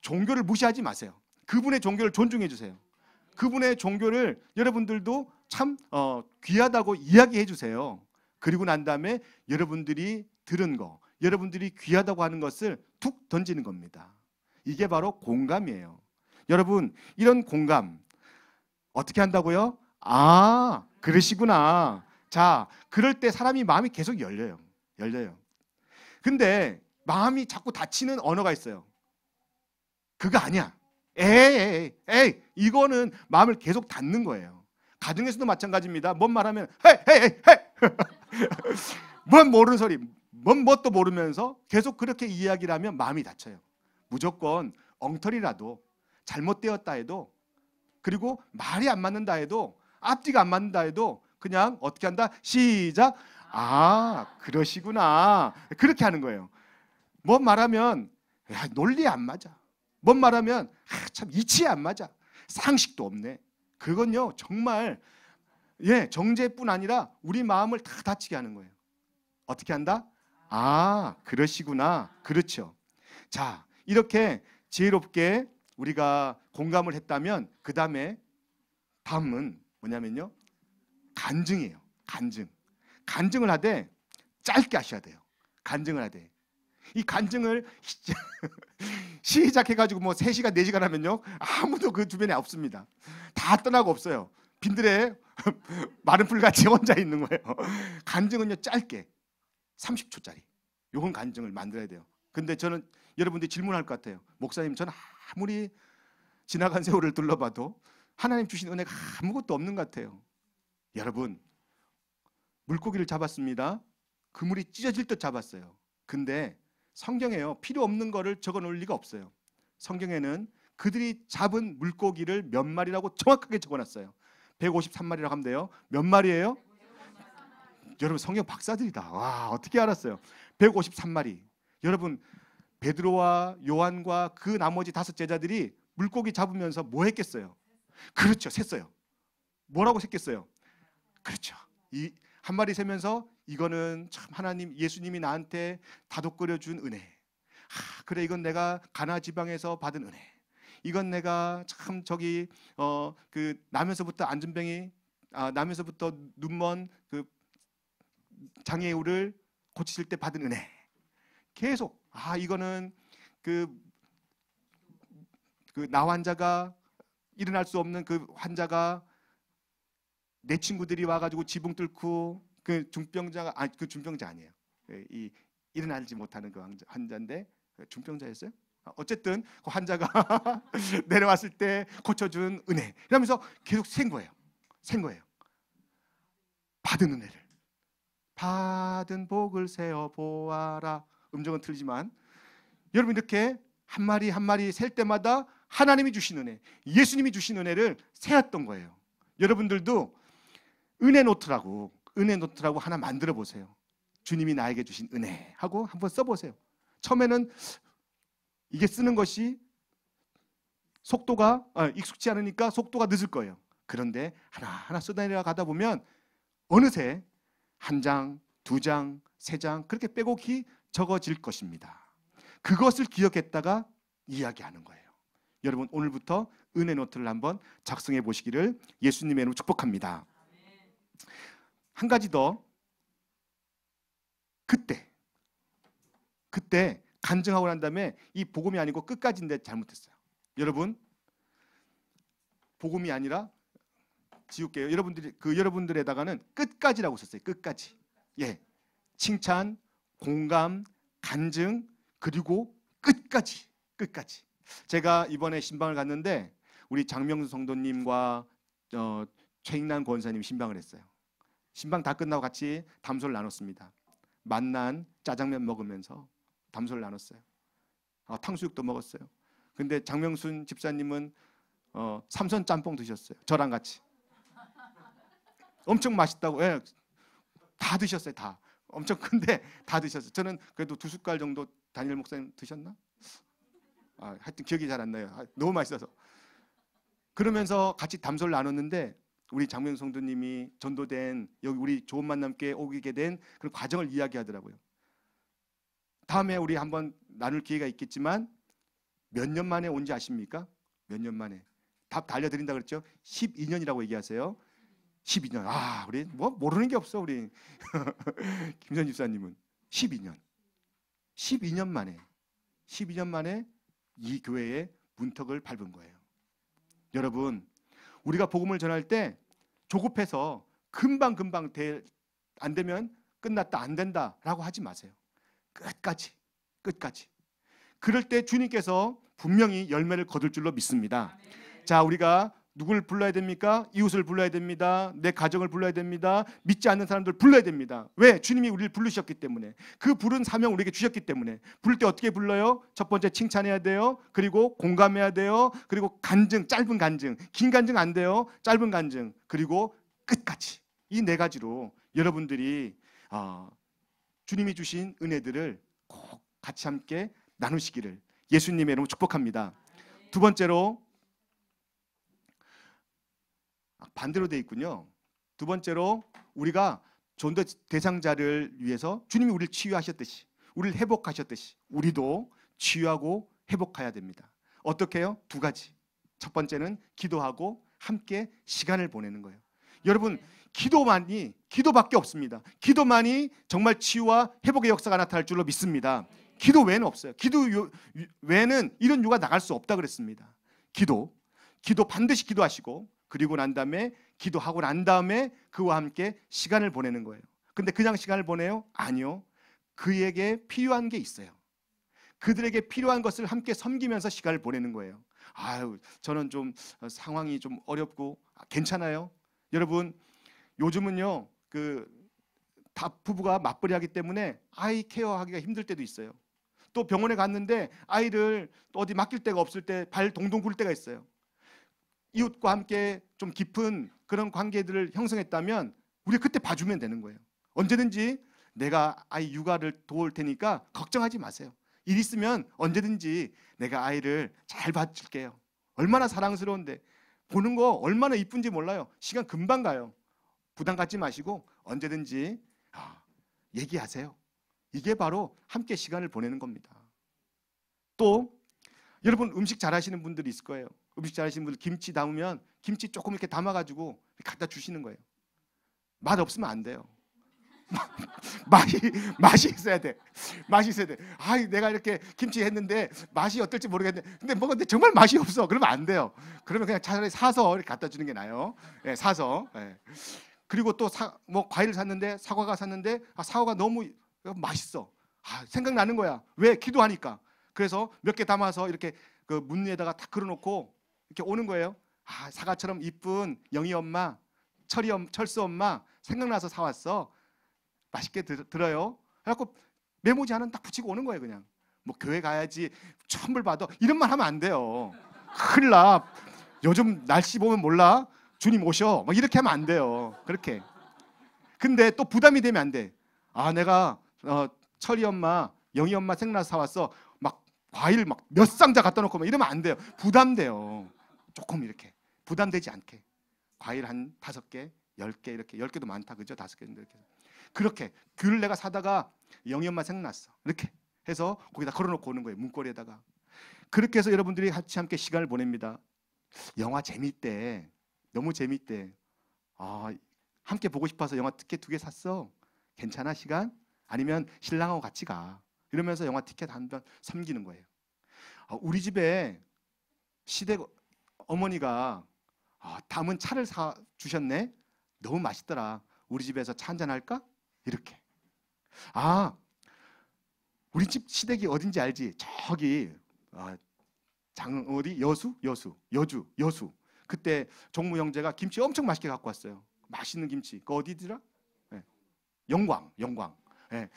[SPEAKER 2] 종교를 무시하지 마세요. 그분의 종교를 존중해 주세요. 그분의 종교를 여러분들도 참 귀하다고 이야기해 주세요. 그리고 난 다음에 여러분들이 들은 거, 여러분들이 귀하다고 하는 것을 툭 던지는 겁니다. 이게 바로 공감이에요. 여러분, 이런 공감 어떻게 한다고요? 아, 그러시구나. 자, 그럴 때 사람이 마음이 계속 열려요. 근데 마음이 자꾸 닫히는 언어가 있어요. 그거 아니야. 에이, 이거는 마음을 계속 닫는 거예요. 가정에서도 마찬가지입니다. 뭔 말하면 헤이. 뭔 모르는 소리, 뭔 뭣도 모르면서 계속 그렇게 이야기를 하면 마음이 닫혀요. 무조건 엉터리라도 잘못되었다 해도, 그리고 말이 안 맞는다 해도, 앞뒤가 안 맞는다 해도 그냥 어떻게 한다? 시작. 아, 그러시구나. 그렇게 하는 거예요. 뭔 말하면 야, 논리 안 맞아. 뭔 말하면 참 이치에 안 맞아. 상식도 없네. 그건요 정말 정죄뿐 아니라 우리 마음을 다 다치게 하는 거예요. 어떻게 한다? 아, 그러시구나. 그렇죠. 자, 이렇게 지혜롭게 우리가 공감을 했다면 그 다음은 뭐냐면요, 간증이에요. 간증을 하되 짧게 하셔야 돼요. 간증을 하되 이 간증을 시작해가지고 뭐 3시간 4시간 하면요 아무도 그 주변에 없습니다. 다 떠나고 없어요. 빈들에 마른 풀같이 혼자 있는 거예요. 간증은요 짧게 30초짜리 요건 간증을 만들어야 돼요. 근데 저는 여러분들이 질문할 것 같아요. 목사님, 저는 아무리 지나간 세월을 둘러봐도 하나님 주신 은혜가 아무것도 없는 것 같아요. 여러분, 물고기를 잡았습니다. 그물이 찢어질 듯 잡았어요. 근데 성경에요 필요 없는 거를 적어놓을 리가 없어요. 성경에는 그들이 잡은 물고기를 몇 마리라고 정확하게 적어놨어요. 153마리라고 하면 돼요. 몇 마리예요? 여러분, 성경 박사들이다. 와, 어떻게 알았어요? 153마리. 여러분, 베드로와 요한과 그 나머지 5 제자들이 물고기 잡으면서 뭐 했겠어요? 그렇죠, 셌어요. 뭐라고 셌겠어요? 그렇죠, 이 한 마리 세면서 이거는 참 하나님, 예수님이 나한테 다독거려 준 은혜. 그래, 이건 내가 가나 지방에서 받은 은혜. 이건 내가 참 저기 그 나면서부터 안전병이 나면서부터 눈먼 그 장애우를 고치실 때 받은 은혜. 계속 이거는 그 나 환자가 일어날 수 없는 그 환자가 내 친구들이 와가지고 지붕 뚫고 그 중병자가 그 중병자 아니에요. 이 일어나지 못하는 그 환자인데 중병자였어요. 어쨌든 그 환자가 내려왔을 때 고쳐준 은혜. 이러면서 계속 센 거예요. 받은 은혜를, 받은 복을 세어 보아라. 음정은 틀리지만 여러분, 이렇게 한 마리 한 마리 셀 때마다 하나님이 주신 은혜, 예수님이 주신 은혜를 세었던 거예요. 여러분들도 은혜 노트라고 하나 만들어 보세요. 주님이 나에게 주신 은혜 하고 한번 써보세요. 처음에는 이게 쓰는 것이 속도가 익숙치 않으니까 속도가 늦을 거예요. 그런데 하나하나 써내려 가다 보면 어느새 1장, 2장, 3장 그렇게 빼곡히 적어질 것입니다. 그것을 기억했다가 이야기하는 거예요. 여러분, 오늘부터 은혜 노트를 한번 작성해 보시기를 예수님의 이름으로 축복합니다. 한 가지 더. 그때 간증하고 난 다음에 이 복음이 아니고 끝까지인데 잘못했어요. 여러분, 복음이 아니라 지울게요. 여러분들에다가는 끝까지라고 썼어요. 끝까지. 예, 칭찬, 공감, 간증, 그리고 끝까지. 제가 이번에 신방을 갔는데 우리 장명수 성도님과 최익난 권사님 신방을 했어요. 신방 다 끝나고 같이 담소를 나눴습니다. 만난 짜장면 먹으면서 담소를 나눴어요. 탕수육도 먹었어요. 근데 장명순 집사님은 삼선 짬뽕 드셨어요. 저랑 같이. 엄청 맛있다고. 예, 다 드셨어요. 다. 엄청 큰데 다 드셨어요. 저는 그래도 2숟갈 정도 다니엘 목사님 드셨나? 하여튼 기억이 잘 안 나요. 너무 맛있어서. 그러면서 같이 담소를 나눴는데 우리 장명 성도님이 전도된 여기 우리 좋은 만남께 오게 된 그런 과정을 이야기하더라고요. 다음에 우리 한번 나눌 기회가 있겠지만 몇 년 만에 온지 아십니까? 몇 년 만에. 답 다 알려드린다 그랬죠? 12년이라고 얘기하세요. 12년. 우리 뭐 모르는 게 없어 우리. 김선 집사님은 12년 만에 이 교회의 문턱을 밟은 거예요. 여러분, 우리가 복음을 전할 때 조급해서 금방 안 되면 끝났다, 안 된다라고 하지 마세요. 끝까지. 그럴 때 주님께서 분명히 열매를 거둘 줄로 믿습니다. 자, 우리가 누굴 불러야 됩니까? 이웃을 불러야 됩니다. 내 가정을 불러야 됩니다. 믿지 않는 사람들 불러야 됩니다. 왜? 주님이 우리를 부르셨기 때문에. 그 부른 사명 우리에게 주셨기 때문에. 부를 때 어떻게 불러요? 첫 번째 칭찬해야 돼요. 그리고 공감해야 돼요. 그리고 간증, 짧은 간증. 긴 간증 안 돼요. 짧은 간증. 그리고 끝까지. 이 4가지로 여러분들이 주님이 주신 은혜들을 꼭 같이 함께 나누시기를 예수님의 이름으로 축복합니다. 두 번째로 반대로 돼 있군요. 두 번째로 우리가 전도 대상자를 위해서 주님이 우리를 치유하셨듯이 우리를 회복하셨듯이 우리도 치유하고 회복해야 됩니다. 어떻게 해요? 2가지. 첫 번째는 기도하고 함께 시간을 보내는 거예요. 여러분, 기도밖에 없습니다. 기도만이 정말 치유와 회복의 역사가 나타날 줄로 믿습니다. 기도 외에는 없어요. 기도 외에는 이런 유가 나갈 수 없다 그랬습니다. 기도 반드시 기도하시고 그리고 난 다음에 기도하고 난 다음에 그와 함께 시간을 보내는 거예요. 근데 그냥 시간을 보내요? 아니요. 그에게 필요한 게 있어요. 그들에게 필요한 것을 함께 섬기면서 시간을 보내는 거예요. 저는 좀 상황이 좀 어렵고 괜찮아요. 여러분, 요즘은요 다 부부가 맞벌이 하기 때문에 아이 케어하기가 힘들 때도 있어요. 또 병원에 갔는데 아이를 또 어디 맡길 데가 없을 때 발 동동 굴 때가 있어요. 이웃과 함께 좀 깊은 그런 관계들을 형성했다면 우리 그때 봐주면 되는 거예요. 언제든지 내가 아이 육아를 도울 테니까 걱정하지 마세요. 일 있으면 언제든지 내가 아이를 잘 봐줄게요. 얼마나 사랑스러운데 보는 거 얼마나 이쁜지 몰라요. 시간 금방 가요. 부담 갖지 마시고 언제든지 얘기하세요. 이게 바로 함께 시간을 보내는 겁니다. 또 여러분 음식 잘하시는 분들이 있을 거예요. 음식 잘하시는 분들 김치 담으면 김치 조금 이렇게 담아가지고 갖다 주시는 거예요. 맛 없으면 안 돼요. 맛이 있어야 돼. 내가 이렇게 김치 했는데 맛이 어떨지 모르겠는데 근데 먹었는데 정말 맛이 없어. 그러면 안 돼요. 그러면 그냥 차라리 사서 이렇게 갖다 주는 게 나아요. 사서. 그리고 또 과일을 샀는데 사과가 너무 맛있어. 생각나는 거야. 왜? 기도하니까. 그래서 몇 개 담아서 이렇게 그 문 위에다가 탁 걸어놓고 이렇게 오는 거예요. 사과처럼 이쁜 영희 엄마, 철수 엄마 생각나서 사왔어. 맛있게 들어요. 그래갖고 메모지 하나 딱 붙이고 오는 거예요. 그냥 뭐 교회 가야지 천불 받아 이런 말 하면 안 돼요. 큰일 나. 요즘 날씨 보면 몰라. 주님 오셔. 막 이렇게 하면 안 돼요. 그렇게. 근데 또 부담이 되면 안 돼. 내가 철이 엄마, 영희 엄마 생각나서 사왔어. 막 과일 막 몇 상자 갖다 놓고 막 이러면 안 돼요. 부담돼요. 조금 이렇게 부담되지 않게 과일 한 5개, 10개 이렇게 10개도 많다 그죠? 5개인데 이렇게 그렇게 귤을 내가 사다가 영희 엄마 생각났어. 이렇게 해서 거기다 걸어놓고 오는 거예요. 문고리에다가. 그렇게 해서 여러분들이 같이 함께 시간을 보냅니다. 영화 재밌대. 너무 재밌대. 함께 보고 싶어서 영화 티켓 2개 샀어. 괜찮아 시간? 아니면 신랑하고 같이 가. 이러면서 영화 티켓 한 번 섬기는 거예요. 우리 집에 시댁 어머니가 담은 차를 사 주셨네. 너무 맛있더라. 우리 집에서 차 한잔 할까? 이렇게. 우리 집 시댁이 어딘지 알지? 저기 어디 여주. 그때 종무 형제가 김치 엄청 맛있게 갖고 왔어요. 맛있는 김치. 그 어디더라? 네. 영광. 네.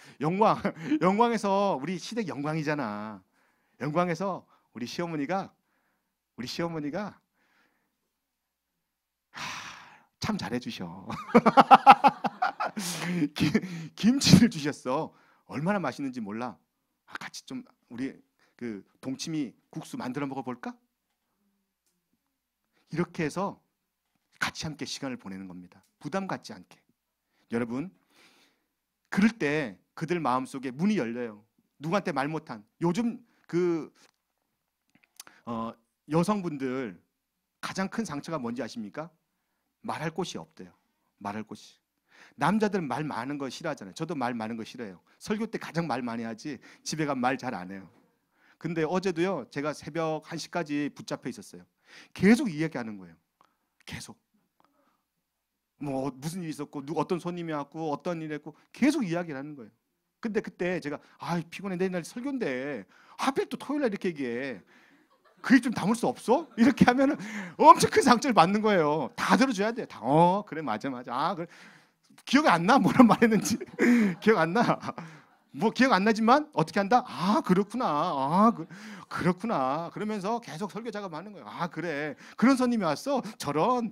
[SPEAKER 2] 영광에서 우리 시댁 영광이잖아. 영광에서 우리 시어머니가 참 잘해주셔. 김치를 주셨어. 얼마나 맛있는지 몰라. 같이 좀 우리 그 동치미 국수 만들어 먹어볼까? 이렇게 해서 같이 함께 시간을 보내는 겁니다. 부담 갖지 않게. 여러분, 그럴 때 그들 마음속에 문이 열려요. 누구한테 말 못한. 요즘 여성분들 가장 큰 상처가 뭔지 아십니까? 말할 곳이 없대요. 말할 곳이. 남자들은 말 많은 거 싫어하잖아요. 저도 말 많은 거 싫어해요. 설교 때 가장 말 많이 하지 집에 가면 말 잘 안 해요. 근데 어제도요, 제가 새벽 1시까지 붙잡혀 있었어요. 계속 이야기하는 거예요. 계속. 뭐 무슨 일이 있었고, 어떤 손님이 왔고, 어떤 일 했고, 계속 이야기를 하는 거예요. 근데 그때 제가 피곤해, 내일 설교인데 하필 또 토요일 날 이렇게 얘기해. 그게 좀 담을 수 없어? 이렇게 하면은 엄청 큰 상처를 받는 거예요. 다 들어줘야 돼. 다. 그래, 맞아. 그래. 기억이 안 나. 뭐란 말했는지 기억 안 나. 뭐 기억 안 나지만 어떻게 한다? 그렇구나. 그렇구나. 그러면서 계속 설교 작업하는 거예요. 그래. 그런 손님이 왔어. 저런.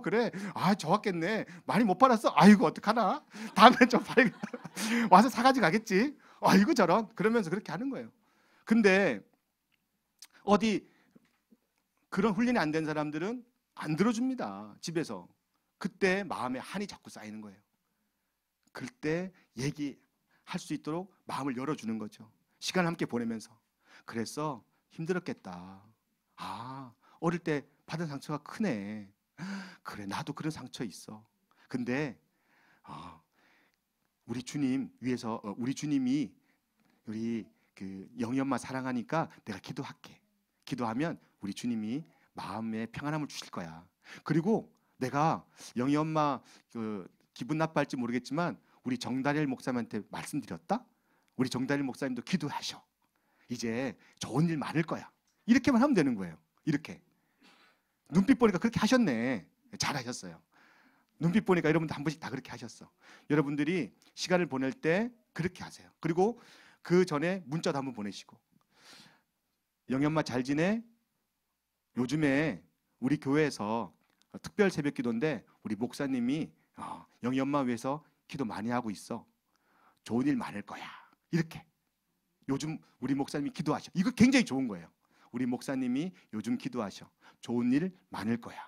[SPEAKER 2] 그래. 좋았겠네. 많이 못 팔았어. 아이고 어떡하나. 다음에 좀 팔. 와서 사가지 가겠지. 아이고 저런. 그러면서 그렇게 하는 거예요. 근데 어디 그런 훈련이 안 된 사람들은 안 들어줍니다. 집에서. 그때 마음에 한이 자꾸 쌓이는 거예요. 그때 얘기할 수 있도록 마음을 열어주는 거죠. 시간을 함께 보내면서. 그래서 힘들었겠다. 어릴 때 받은 상처가 크네. 그래, 나도 그런 상처 있어. 근데 우리 주님 위해서 우리 주님이 우리 그 영희 엄마 사랑하니까 내가 기도할게. 기도하면 우리 주님이 마음에 평안함을 주실 거야. 그리고 내가 영희 엄마 기분 나빠할지 모르겠지만 우리 정다니엘 목사님한테 말씀드렸다. 우리 정다니엘 목사님도 기도하셔. 이제 좋은 일 많을 거야. 이렇게만 하면 되는 거예요. 이렇게. 눈빛 보니까 그렇게 하셨네. 잘하셨어요. 눈빛 보니까 여러분들 한 번씩 다 그렇게 하셨어. 여러분들이 시간을 보낼 때 그렇게 하세요. 그리고 그 전에 문자도 한번 보내시고. 영희 엄마 잘 지내? 요즘에 우리 교회에서 특별 새벽 기도인데 우리 목사님이 영희 엄마 위해서 기도 많이 하고 있어. 좋은 일 많을 거야. 이렇게. 요즘 우리 목사님이 기도하셔. 이거 굉장히 좋은 거예요. 우리 목사님이 요즘 기도하셔. 좋은 일 많을 거야.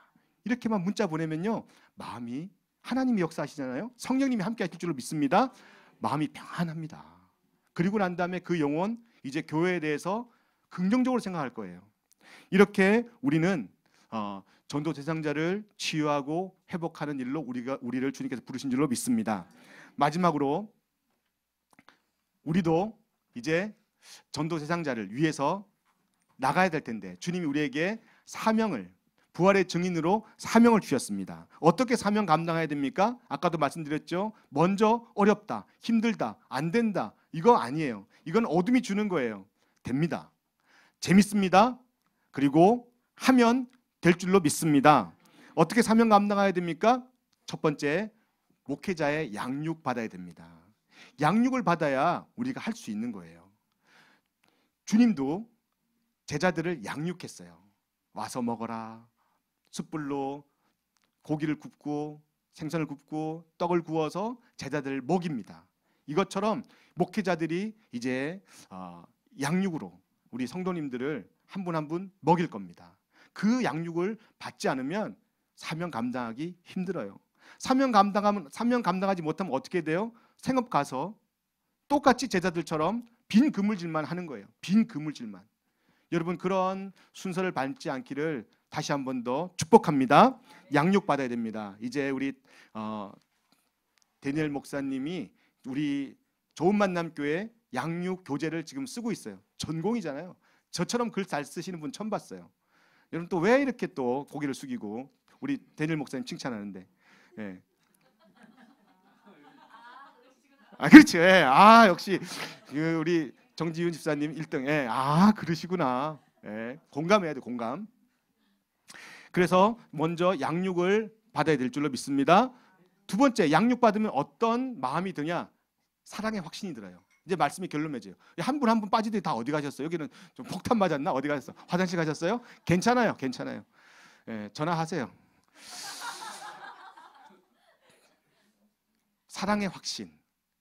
[SPEAKER 2] 이렇게만 문자 보내면요, 마음이, 하나님이 역사하시잖아요. 성령님이 함께 하실 줄로 믿습니다. 마음이 평안합니다. 그리고 난 다음에 그 영혼, 이제 교회에 대해서 긍정적으로 생각할 거예요. 이렇게 우리는 전도 대상자를 치유하고 회복하는 일로 우리를 주님께서 부르신 줄로 믿습니다. 마지막으로 우리도 이제 전도 대상자를 위해서 나가야 될 텐데 주님이 우리에게 사명을, 부활의 증인으로 사명을 주셨습니다. 어떻게 사명 감당해야 됩니까? 아까도 말씀드렸죠. 먼저 어렵다, 힘들다, 안 된다, 이거 아니에요. 이건 어둠이 주는 거예요. 됩니다. 재밌습니다. 그리고 하면 될 줄로 믿습니다. 어떻게 사명 감당해야 됩니까? 첫 번째, 목회자의 양육 받아야 됩니다. 양육을 받아야 우리가 할 수 있는 거예요. 주님도 제자들을 양육했어요. 와서 먹어라. 숯불로 고기를 굽고 생선을 굽고 떡을 구워서 제자들을 먹입니다. 이것처럼 목회자들이 이제 양육으로 우리 성도님들을 한 분 한 분 먹일 겁니다. 그 양육을 받지 않으면 사명 감당하기 힘들어요. 사명 감당하지 못하면 어떻게 돼요? 생업 가서 똑같이 제자들처럼 빈 그물질만 하는 거예요. 빈 그물질만. 여러분, 그런 순서를 밟지 않기를 다시 한 번 더 축복합니다. 양육 받아야 됩니다. 이제 우리 데니엘 목사님이 우리 좋은 만남 교회 양육 교재를 지금 쓰고 있어요. 전공이잖아요. 저처럼 글 잘 쓰시는 분 처음 봤어요. 여러분, 또 왜 이렇게 또 고개를 숙이고 우리 데니엘 목사님 칭찬하는데. 예. 그렇죠. 예. 역시 우리 정지윤 집사님 1등. 예. 그러시구나. 예. 공감해야 돼, 공감. 그래서 먼저 양육을 받아야 될 줄로 믿습니다. 두 번째, 양육 받으면 어떤 마음이 드냐? 사랑의 확신이 들어요. 이제 말씀이 결론 맺어요. 한 분 한 분 빠지더니 다 어디 가셨어요? 여기는 좀 폭탄 맞았나? 어디 가셨어? 화장실 가셨어요? 괜찮아요, 괜찮아요. 예, 전화하세요. 사랑의 확신.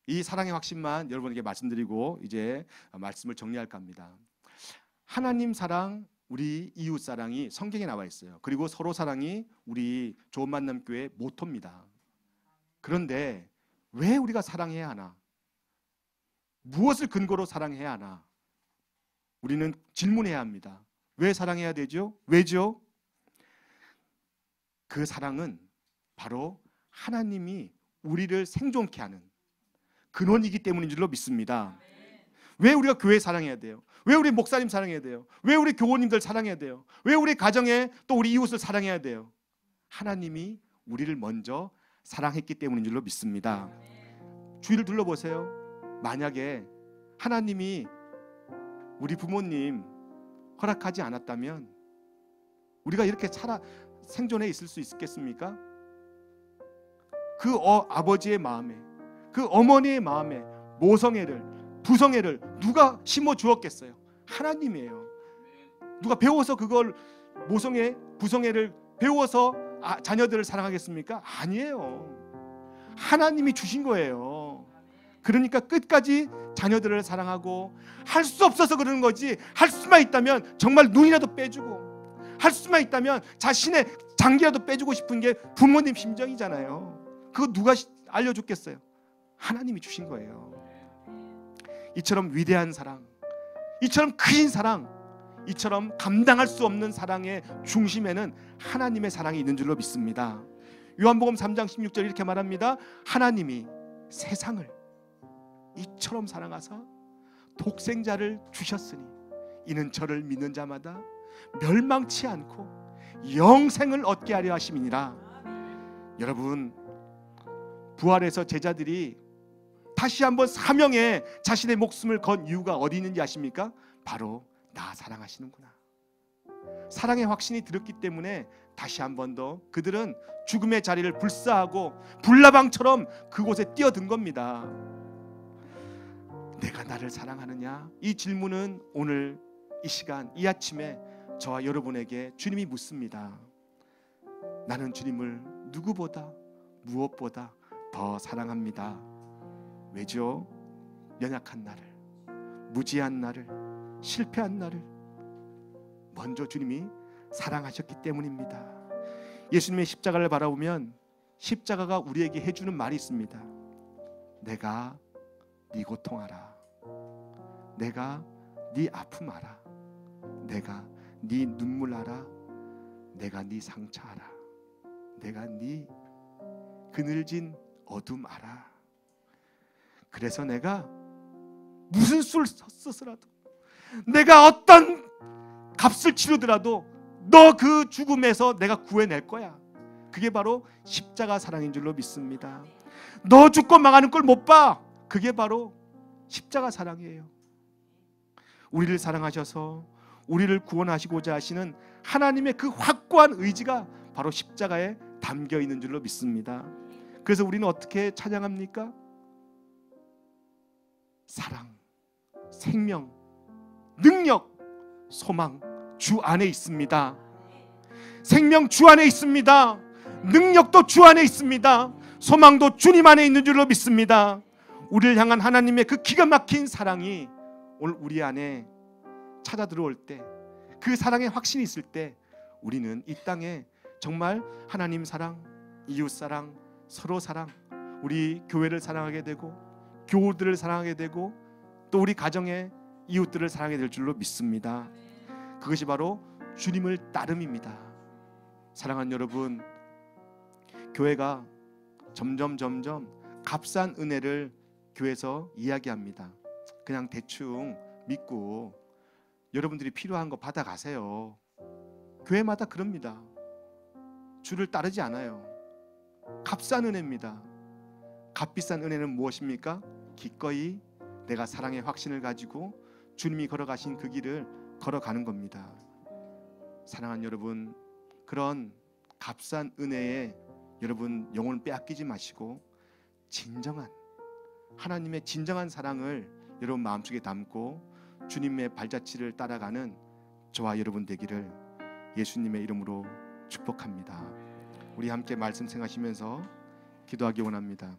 [SPEAKER 2] 이 사랑의 확신만 여러분에게 말씀드리고 이제 말씀을 정리할까 합니다. 하나님 사랑, 우리 이웃 사랑이 성경에 나와 있어요. 그리고 서로 사랑이 우리 좋은 만남 교회 모토입니다. 그런데 왜 우리가 사랑해야 하나? 무엇을 근거로 사랑해야 하나? 우리는 질문해야 합니다. 왜 사랑해야 되죠? 왜죠? 그 사랑은 바로 하나님이 우리를 생존케 하는 근원이기 때문인 줄로 믿습니다. 왜 우리가 교회 사랑해야 돼요? 왜 우리 목사님 사랑해야 돼요? 왜 우리 교우님들 사랑해야 돼요? 왜 우리 가정에 또 우리 이웃을 사랑해야 돼요? 하나님이 우리를 먼저 사랑했기 때문인 줄로 믿습니다. 주위를 둘러보세요. 만약에 하나님이 우리 부모님 허락하지 않았다면 우리가 이렇게 생존해 있을 수 있겠습니까? 그 아버지의 마음에, 그 어머니의 마음에 모성애를, 부성애를 누가 심어 주었겠어요? 하나님이에요. 누가 배워서 그걸 모성애, 부성애를 배워서 자녀들을 사랑하겠습니까? 아니에요. 하나님이 주신 거예요. 그러니까 끝까지 자녀들을 사랑하고, 할 수 없어서 그러는 거지, 할 수만 있다면 정말 눈이라도 빼주고, 할 수만 있다면 자신의 장기라도 빼주고 싶은 게 부모님 심정이잖아요. 그거 누가 알려줬겠어요? 하나님이 주신 거예요. 이처럼 위대한 사랑, 이처럼 큰 사랑, 이처럼 감당할 수 없는 사랑의 중심에는 하나님의 사랑이 있는 줄로 믿습니다. 요한복음 3장 16절 이렇게 말합니다. 하나님이 세상을 이처럼 사랑하사 독생자를 주셨으니 이는 저를 믿는 자마다 멸망치 않고 영생을 얻게 하려 하심이니라. 여러분, 부활해서 제자들이 다시 한번 사명에 자신의 목숨을 건 이유가 어디 있는지 아십니까? 바로 나 사랑하시는구나. 사랑의 확신이 들었기 때문에 다시 한 번 더 그들은 죽음의 자리를 불사하고 불나방처럼 그곳에 뛰어든 겁니다. 내가 나를 사랑하느냐? 이 질문은 오늘 이 시간, 이 아침에 저와 여러분에게 주님이 묻습니다. 나는 주님을 누구보다 무엇보다 더 사랑합니다. 왜죠? 연약한 나를, 무지한 나를, 실패한 나를 먼저 주님이 사랑하셨기 때문입니다. 예수님의 십자가를 바라보면 십자가가 우리에게 해주는 말이 있습니다. 내가 네 고통 알아. 내가 네 아픔 알아. 내가 네 눈물 알아. 내가 네 상처 알아. 내가 네 그늘진 어둠 알아. 그래서 내가 무슨 수를 썼으라도, 내가 어떤 값을 치르더라도 너 그 죽음에서 내가 구해낼 거야. 그게 바로 십자가 사랑인 줄로 믿습니다. 너 죽고 망하는 걸 못 봐. 그게 바로 십자가 사랑이에요. 우리를 사랑하셔서 우리를 구원하시고자 하시는 하나님의 그 확고한 의지가 바로 십자가에 담겨 있는 줄로 믿습니다. 그래서 우리는 어떻게 찬양합니까? 사랑, 생명, 능력, 소망 주 안에 있습니다. 생명 주 안에 있습니다. 능력도 주 안에 있습니다. 소망도 주님 안에 있는 줄로 믿습니다. 우리를 향한 하나님의 그 기가 막힌 사랑이 오늘 우리 안에 찾아 들어올 때, 그 사랑의 확신이 있을 때 우리는 이 땅에 정말 하나님 사랑, 이웃 사랑, 서로 사랑, 우리 교회를 사랑하게 되고 교우들을 사랑하게 되고 또 우리 가정의 이웃들을 사랑하게 될 줄로 믿습니다. 그것이 바로 주님을 따름입니다. 사랑하는 여러분, 교회가 점점 값싼 은혜를 교회에서 이야기합니다. 그냥 대충 믿고 여러분들이 필요한 거 받아가세요. 교회마다 그럽니다. 주를 따르지 않아요. 값싼 은혜입니다. 값비싼 은혜는 무엇입니까? 기꺼이 내가 사랑의 확신을 가지고 주님이 걸어가신 그 길을 걸어가는 겁니다. 사랑하는 여러분, 그런 값싼 은혜에 여러분 영혼을 빼앗기지 마시고 진정한 하나님의 진정한 사랑을 여러분 마음속에 담고 주님의 발자취를 따라가는 저와 여러분 되기를 예수님의 이름으로 축복합니다. 우리 함께 말씀 생각하시면서 기도하기 원합니다.